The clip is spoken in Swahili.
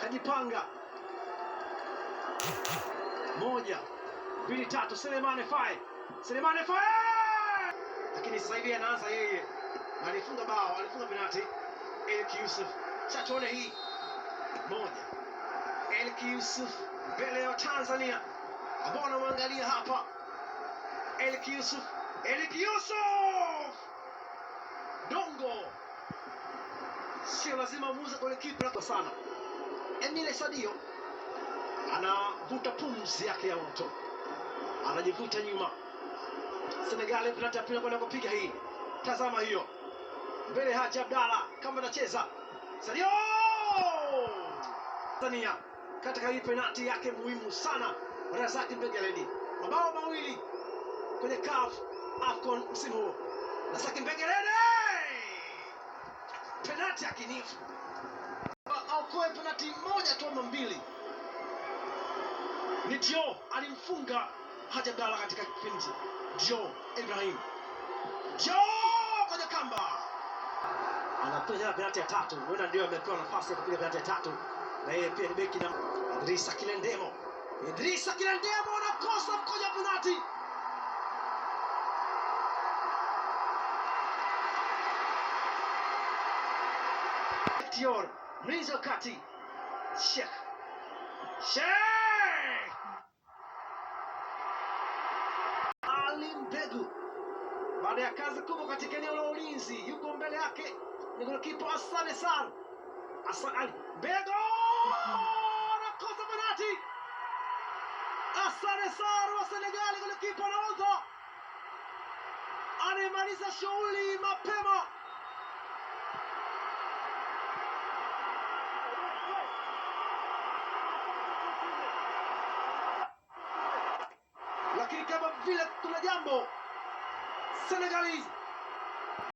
kajipanga. 1 2 3, Selemane Faye, Selemane Faye, lakini sasa hivi anaanza yeye, alifunga bao, alifunga penalti. Elki Yusuf, chatuone hii 1. Elki Yusuf mbele ya Tanzania ambao wanamwangalia hapa. Elki Yusuf, Elki Yusuf dongo, sio lazima muuze kwenye kipa sana. Emile Sadio anavuta pumzi yake ya moto, anajivuta nyuma. Senegal penalti pia kwenda kupiga hii. Tazama hiyo mbele, Haji Abdalla kama anacheza Sadio. Tanzania katika hii penalti yake muhimu sana, Razaki Mbegeleni, mabao mawili kwenye CAF AFCON msimu huu. Razaki Mbegeleni penalti ya kinifu, au kwa penalti moja tu ama mbili. Ni Dio alimfunga Haji Abdalla katika kipindi. Dio Ibrahim, Dio kwenye kamba, anapiga penalti ya tatu. Huenda ndio amepewa nafasi ya kupiga penalti ya tatu, na yeye pia ni beki na Idrissa Kilendemo. Idrissa Kilendemo anakosa mkojo wa penalti. Dior mlinzi wa kati Sheikh Ali Mbegu, baada ya kazi kubwa katika eneo la ulinzi, yuko mbele yake ni golikipa Hassan Sarr. Hassan Ali Mbegu anakosa penalti. Hassan Sarr wa Senegal, golikipa anaanza, anamaliza shughuli mapema. Lakini kama vile kuna jambo Senegalese